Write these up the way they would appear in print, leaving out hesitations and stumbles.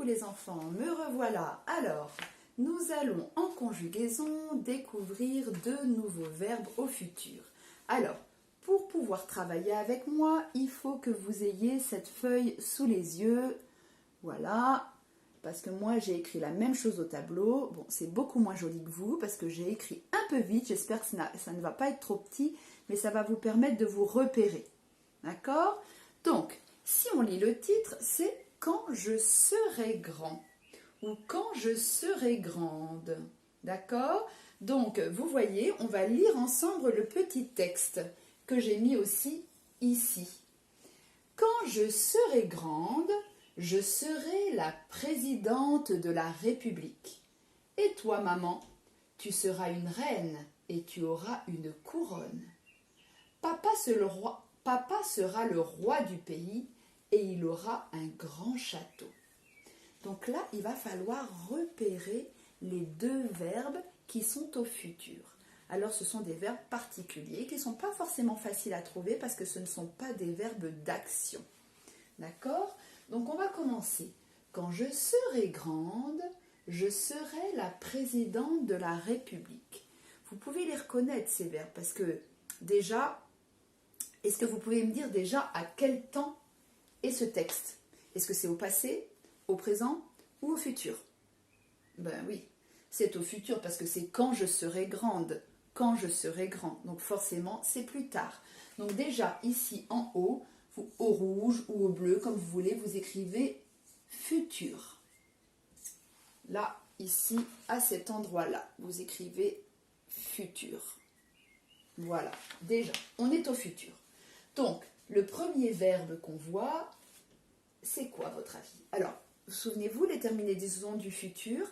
Coucou les enfants, me revoilà. Alors, nous allons en conjugaison découvrir de nouveaux verbes au futur. Alors, pour pouvoir travailler avec moi, il faut que vous ayez cette feuille sous les yeux. Voilà, parce que moi j'ai écrit la même chose au tableau. Bon, c'est beaucoup moins joli que vous parce que j'ai écrit un peu vite. J'espère que ça ne va pas être trop petit, mais ça va vous permettre de vous repérer. D'accord? Donc, si on lit le titre, c'est « Quand je serai grand » ou « Quand je serai grande ». D'accord? Donc, vous voyez, on va lire ensemble le petit texte que j'ai mis aussi ici. « Quand je serai grande, je serai la présidente de la République. Et toi, maman, tu seras une reine et tu auras une couronne. Papa sera le roi du pays et il aura un grand château. » Donc là, il va falloir repérer les deux verbes qui sont au futur. Alors, ce sont des verbes particuliers qui ne sont pas forcément faciles à trouver parce que ce ne sont pas des verbes d'action. D'accord? Donc, on va commencer. Quand je serai grande, je serai la présidente de la République. Vous pouvez les reconnaître, ces verbes, parce que déjà, est-ce que vous pouvez me dire déjà à quel temps est ce texte? Est-ce que c'est au passé, au présent ou au futur? Ben oui, c'est au futur parce que c'est quand je serai grande, quand je serai grand. Donc forcément, c'est plus tard. Donc déjà, ici en haut, au rouge ou au bleu, comme vous voulez, vous écrivez futur. Là, ici, à cet endroit-là, vous écrivez futur. Voilà, déjà, on est au futur. Donc, le premier verbe qu'on voit, c'est quoi à votre avis? Alors, souvenez-vous, les terminaisons du futur,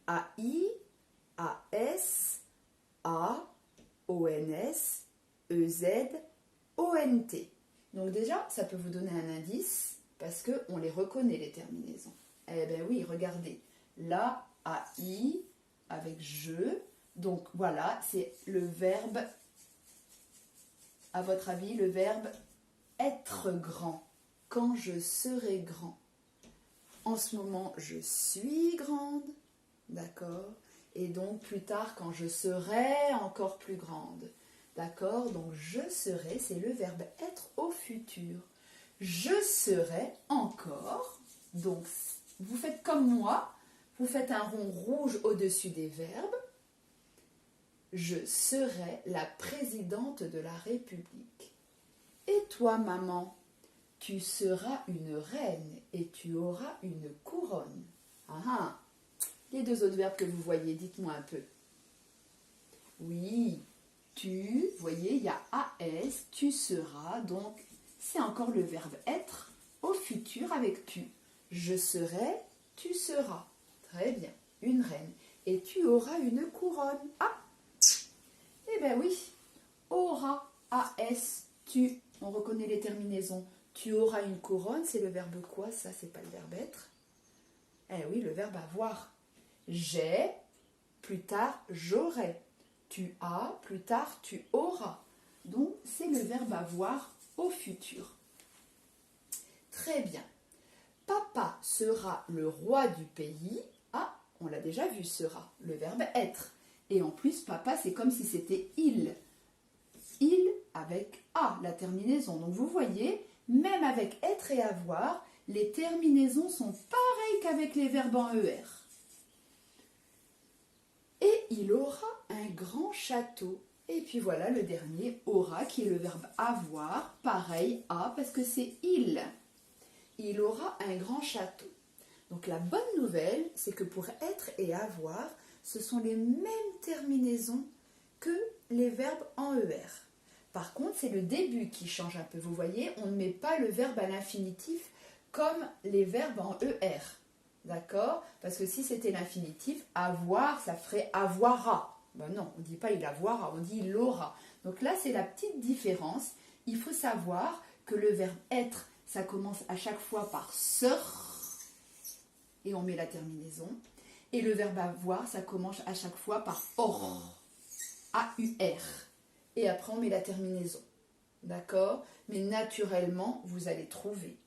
AI, AS, A, ONS, EZ, ONT. Donc déjà, ça peut vous donner un indice parce qu'on les reconnaît, les terminaisons. Eh bien oui, regardez, là, AI, avec je. Donc voilà, c'est le verbe, à votre avis, le verbe être grand. Quand je serai grand. En ce moment, je suis grande, d'accord? Et donc, plus tard, quand je serai encore plus grande, d'accord? Donc, je serai, c'est le verbe être au futur. Je serai encore, donc, vous faites comme moi, vous faites un rond rouge au-dessus des verbes. Je serai la présidente de la République. Et toi, maman? Tu seras une reine et tu auras une couronne. Ah ah. Les deux autres verbes que vous voyez, dites-moi un peu. Oui, tu, vous voyez, il y a AS, tu seras, donc c'est encore le verbe être au futur avec tu. Je serai, tu seras. Très bien, une reine. Et tu auras une couronne. Ah, eh bien oui, aura, AS, tu, on reconnaît les terminaisons. Tu auras une couronne, c'est le verbe quoi? Ça, c'est pas le verbe être. Eh oui, le verbe avoir. J'ai, plus tard, j'aurai. Tu as, plus tard, tu auras. Donc, c'est le verbe avoir au futur. Très bien. Papa sera le roi du pays. Ah, on l'a déjà vu, sera. Le verbe être. Et en plus, papa, c'est comme si c'était il. Il avec a, la terminaison. Donc, vous voyez, même avec être et avoir, les terminaisons sont pareilles qu'avec les verbes en ER. Et il aura un grand château. Et puis voilà le dernier, aura, qui est le verbe avoir, pareil, a, parce que c'est il. Il aura un grand château. Donc la bonne nouvelle, c'est que pour être et avoir, ce sont les mêmes terminaisons que les verbes en ER. Par contre, c'est le début qui change un peu. Vous voyez, on ne met pas le verbe à l'infinitif comme les verbes en ER. D'accord? Parce que si c'était l'infinitif, avoir, ça ferait avouera. Ben non, on ne dit pas il avouera, on dit il aura. Donc là, c'est la petite différence. Il faut savoir que le verbe être, ça commence à chaque fois par ser, et on met la terminaison. Et le verbe avoir, ça commence à chaque fois par or, A-U-R. Et après, on met la terminaison. D'accord? Mais naturellement, vous allez trouver.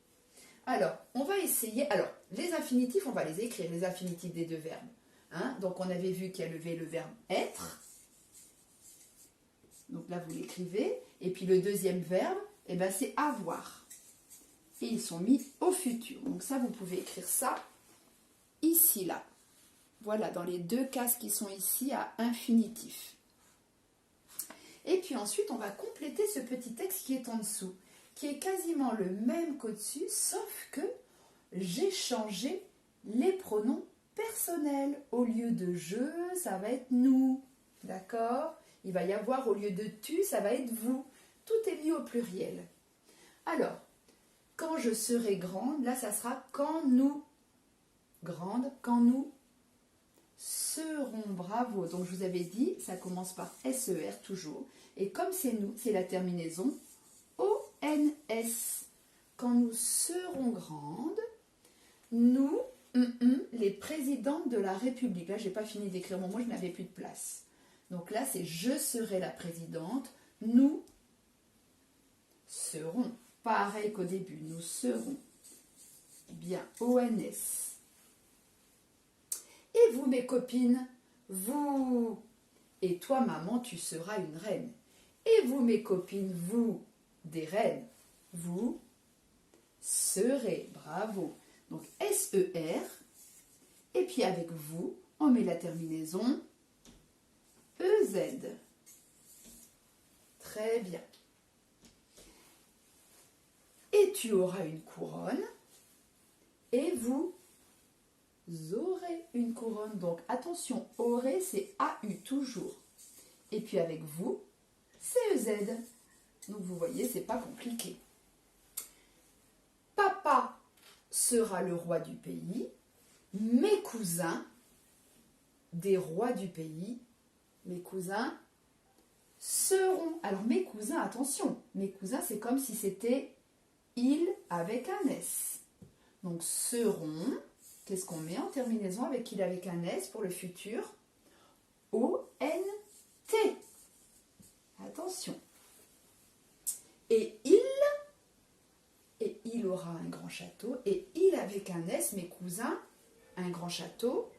Alors, on va essayer. Alors, les infinitifs, on va les écrire, les infinitifs des deux verbes. Hein? Donc, on avait vu qu'il y avait le verbe être. Donc là, vous l'écrivez. Et puis, le deuxième verbe, eh ben, c'est avoir. Et ils sont mis au futur. Donc ça, vous pouvez écrire ça ici, là. Voilà, dans les deux cases qui sont ici à infinitif. Et puis ensuite, on va compléter ce petit texte qui est en dessous, qui est quasiment le même qu'au-dessus, sauf que j'ai changé les pronoms personnels. Au lieu de je, ça va être nous. D'accord? Il va y avoir, au lieu de tu, ça va être vous. Tout est mis au pluriel. Alors, quand je serai grande, là, ça sera quand nous. Grande, quand nous serons. Bravo. Donc, je vous avais dit, ça commence par SER toujours. Et comme c'est nous, c'est la terminaison ONS. Quand nous serons grandes, nous, les présidentes de la République. Là, je n'ai pas fini d'écrire mon mot, je n'avais plus de place. Donc là, c'est je serai la présidente. Nous serons. Pareil qu'au début, nous serons. Bien, ONS. Et vous, mes copines, vous. Et toi, maman, tu seras une reine. Et vous, mes copines, vous, des reines. Vous serez. Bravo. Donc, SER. Et puis, avec vous, on met la terminaison EZ. Très bien. Et tu auras une couronne. Et vous aurez une couronne. Donc, attention, aurez, c'est AU toujours. Et puis, avec vous, c'est EZ. Donc, vous voyez, c'est pas compliqué. Papa sera le roi du pays. Mes cousins, des rois du pays. Mes cousins seront. Alors, mes cousins, attention. Mes cousins, c'est comme si c'était il avec un S. Donc, seront. Qu'est-ce qu'on met en terminaison avec il avec un S pour le futur? O-N-T. Attention. Et il aura un grand château. Et il avec un S, mes cousins, un grand château,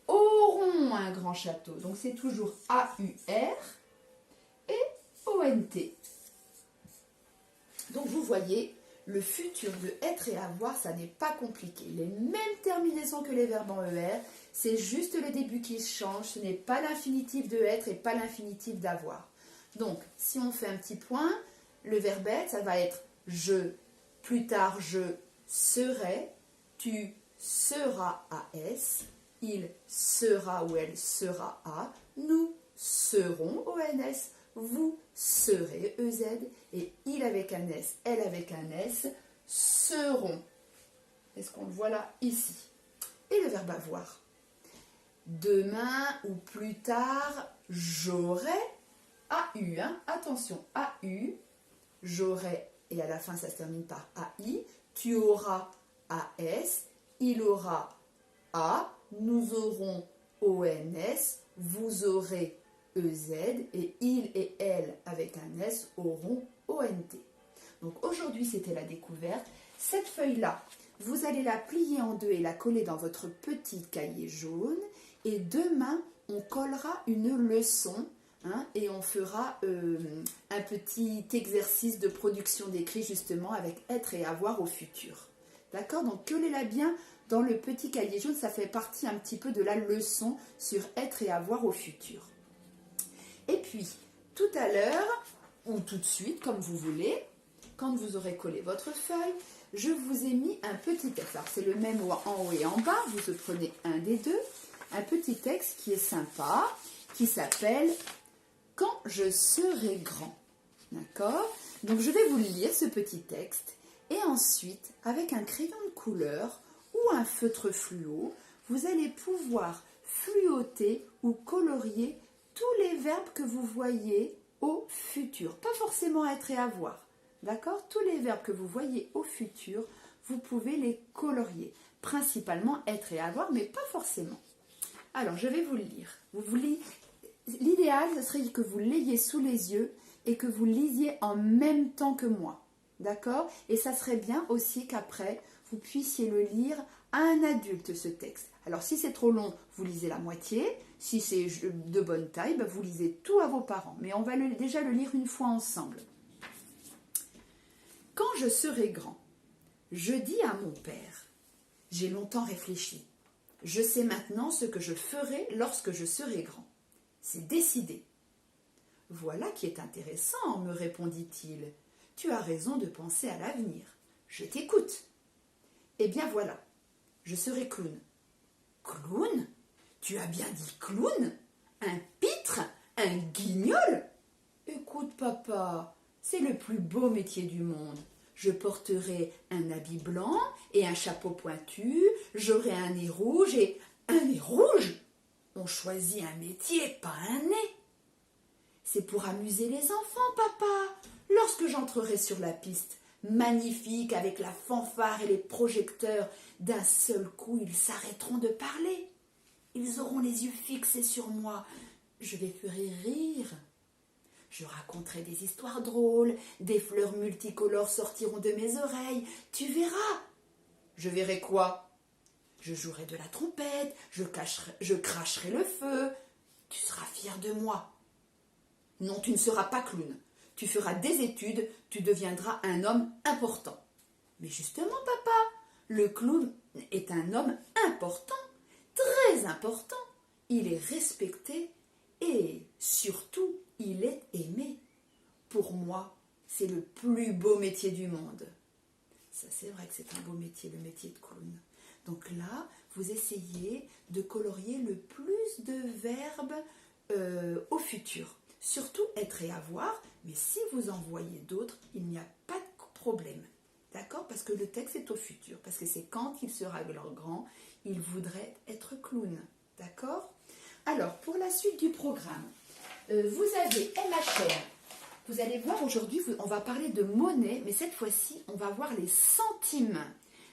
auront un grand château. Donc c'est toujours A-U-R et O-N-T. Donc vous voyez, le futur de être et avoir, ça n'est pas compliqué. Les mêmes terminaisons que les verbes en ER, c'est juste le début qui change. Ce n'est pas l'infinitif de être et pas l'infinitif d'avoir. Donc, si on fait un petit point, le verbe être, ça va être je, plus tard je serai, tu seras AS, il sera ou elle sera A, nous serons ONS, vous serez EZ, et il avec un S, elle avec un S, seront. Est-ce qu'on le voit là, ici? Et le verbe avoir. Demain ou plus tard, j'aurai AU, hein? Attention, AU, j'aurai, et à la fin ça se termine par AI, tu auras AS, il aura A, nous aurons ONS, vous aurez EZ, et il et elle avec un S auront ONT. Donc aujourd'hui c'était la découverte. Cette feuille-là, vous allez la plier en deux et la coller dans votre petit cahier jaune, et demain on collera une leçon. Hein, et on fera un petit exercice de production d'écrit justement avec être et avoir au futur. D'accord? Donc collez-la bien dans le petit cahier jaune, ça fait partie un petit peu de la leçon sur être et avoir au futur. Et puis, tout à l'heure, ou tout de suite, comme vous voulez, quand vous aurez collé votre feuille, je vous ai mis un petit texte. Alors c'est le même en haut et en bas, vous prenez un des deux, un petit texte qui est sympa, qui s'appelle « Quand je serai grand ». D'accord? Donc je vais vous lire ce petit texte et ensuite, avec un crayon de couleur ou un feutre fluo, vous allez pouvoir fluoter ou colorier tous les verbes que vous voyez au futur. Pas forcément être et avoir. D'accord? Tous les verbes que vous voyez au futur, vous pouvez les colorier. Principalement être et avoir, mais pas forcément. Alors, je vais vous le lire. L'idéal, ce serait que vous l'ayez sous les yeux et que vous lisiez en même temps que moi. D'accord? Et ça serait bien aussi qu'après, vous puissiez le lire à un adulte, ce texte. Alors si c'est trop long, vous lisez la moitié. Si c'est de bonne taille, vous lisez tout à vos parents. Mais on va déjà le lire une fois ensemble. Quand je serai grand, je dis à mon père, j'ai longtemps réfléchi. Je sais maintenant ce que je ferai lorsque je serai grand. C'est décidé. Voilà qui est intéressant, me répondit-il. Tu as raison de penser à l'avenir. Je t'écoute. Eh bien voilà, je serai clown. Clown? Tu as bien dit clown? Un pitre? Un guignol? Écoute, papa, c'est le plus beau métier du monde. Je porterai un habit blanc et un chapeau pointu, j'aurai un nez rouge et... Un nez rouge? On choisit un métier, pas un nez. C'est pour amuser les enfants, papa, lorsque j'entrerai sur la piste. Magnifique, avec la fanfare et les projecteurs, d'un seul coup, ils s'arrêteront de parler. Ils auront les yeux fixés sur moi. Je les ferai rire. Je raconterai des histoires drôles, des fleurs multicolores sortiront de mes oreilles. Tu verras. Je verrai quoi? Je jouerai de la trompette, je cracherai le feu. Tu seras fier de moi. Non, tu ne seras pas clown. Tu feras des études, tu deviendras un homme important. Mais justement, papa, le clown est un homme important, très important. Il est respecté et surtout, il est aimé. Pour moi, c'est le plus beau métier du monde. Ça, c'est vrai que c'est un beau métier, le métier de clown. Donc là, vous essayez de colorier le plus de verbes au futur. Surtout être et avoir, mais si vous en voyez d'autres, il n'y a pas de problème. D'accord? Parce que le texte est au futur. Parce que c'est quand il sera grand, il voudrait être clown. D'accord? Alors, pour la suite du programme, vous avez MHR. Vous allez voir aujourd'hui, on va parler de monnaie, mais cette fois-ci, on va voir les centimes.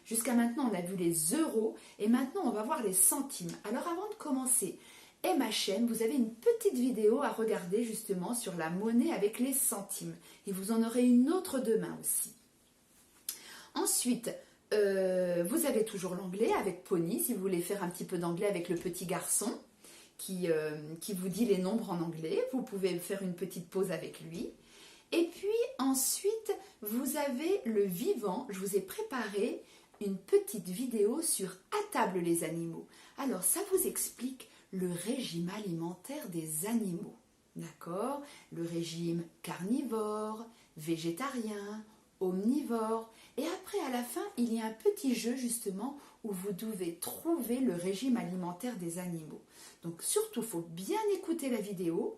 Jusqu'à maintenant, on a vu les euros, et maintenant, on va voir les centimes. Alors, avant de commencer MHM, vous avez une petite vidéo à regarder justement sur la monnaie avec les centimes. Et vous en aurez une autre demain aussi. Ensuite, vous avez toujours l'anglais avec Pony, si vous voulez faire un petit peu d'anglais avec le petit garçon qui vous dit les nombres en anglais. Vous pouvez faire une petite pause avec lui. Et puis ensuite, vous avez le vivant. Je vous ai préparé une petite vidéo sur À table les animaux. Alors, ça vous explique le régime alimentaire des animaux. D'accord? Le régime carnivore, végétarien, omnivore. Et après, à la fin, il y a un petit jeu justement où vous devez trouver le régime alimentaire des animaux. Donc surtout, il faut bien écouter la vidéo.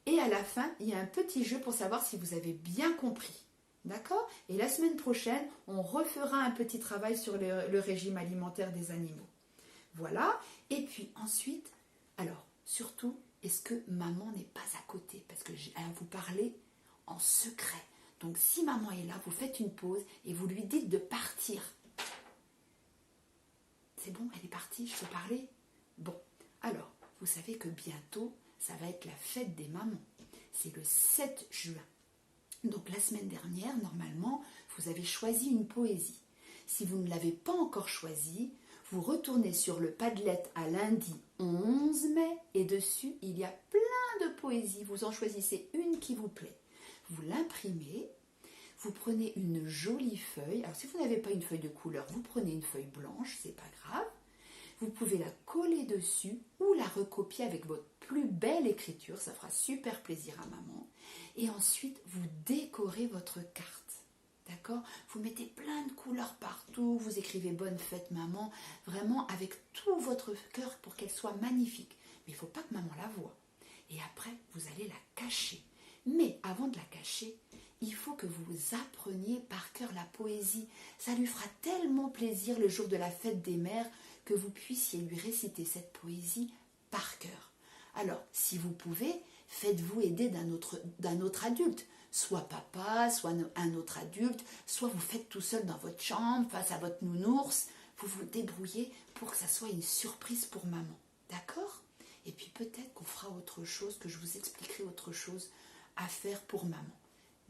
Et à la fin, il y a un petit jeu pour savoir si vous avez bien compris. D'accord? Et la semaine prochaine, on refera un petit travail sur le régime alimentaire des animaux. Voilà. Et puis ensuite, alors, surtout, est-ce que maman n'est pas à côté? Parce que elle va vous parler en secret. Donc, si maman est là, vous faites une pause et vous lui dites de partir. C'est bon, elle est partie, je peux parler? Bon, alors, vous savez que bientôt, ça va être la fête des mamans. C'est le 7 juin. Donc, la semaine dernière, normalement, vous avez choisi une poésie. Si vous ne l'avez pas encore choisie, vous retournez sur le Padlet à lundi 11 mai et dessus, il y a plein de poésies. Vous en choisissez une qui vous plaît. Vous l'imprimez, vous prenez une jolie feuille. Alors, si vous n'avez pas une feuille de couleur, vous prenez une feuille blanche, c'est pas grave. Vous pouvez la coller dessus ou la recopier avec votre plus belle écriture. Ça fera super plaisir à maman. Et ensuite, vous décorez votre carte. D'accord? Vous mettez plein de couleurs partout, vous écrivez bonne fête maman, vraiment avec tout votre cœur pour qu'elle soit magnifique. Mais il ne faut pas que maman la voie. Et après, vous allez la cacher. Mais avant de la cacher, il faut que vous appreniez par cœur la poésie. Ça lui fera tellement plaisir le jour de la fête des mères que vous puissiez lui réciter cette poésie par cœur. Alors, si vous pouvez, faites-vous aider d'un autre adulte. Soit papa, soit un autre adulte, soit vous faites tout seul dans votre chambre, face à votre nounours. Vous vous débrouillez pour que ça soit une surprise pour maman. D'accord? Et puis peut-être qu'on fera autre chose, que je vous expliquerai autre chose à faire pour maman.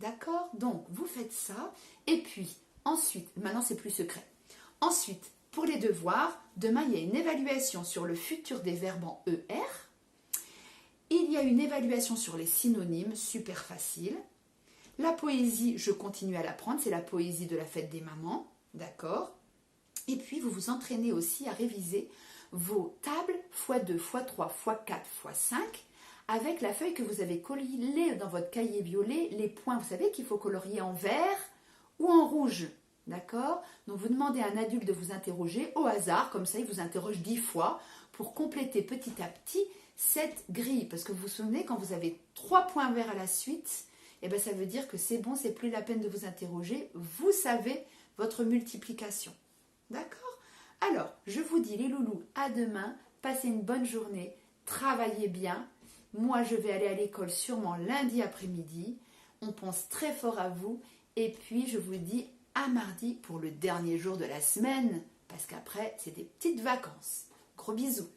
D'accord? Donc, vous faites ça. Et puis, ensuite, maintenant c'est plus secret. Ensuite, pour les devoirs, demain il y a une évaluation sur le futur des verbes en ER. Il y a une évaluation sur les synonymes, super facile. La poésie, je continue à l'apprendre, c'est la poésie de la fête des mamans, d'accord? Et puis vous vous entraînez aussi à réviser vos tables x2, x3, x4, x5 avec la feuille que vous avez collée dans votre cahier violet, les points, vous savez qu'il faut colorier en vert ou en rouge, d'accord? Donc vous demandez à un adulte de vous interroger au hasard, comme ça il vous interroge 10 fois pour compléter petit à petit cette grille. Parce que vous vous souvenez, quand vous avez 3 points verts à la suite, eh bien ça veut dire que c'est bon, c'est plus la peine de vous interroger, vous savez votre multiplication. D'accord? Alors, je vous dis les loulous, à demain, passez une bonne journée, travaillez bien. Moi, je vais aller à l'école sûrement lundi après-midi. On pense très fort à vous. Et puis, je vous dis à mardi pour le dernier jour de la semaine. Parce qu'après, c'est des petites vacances. Gros bisous.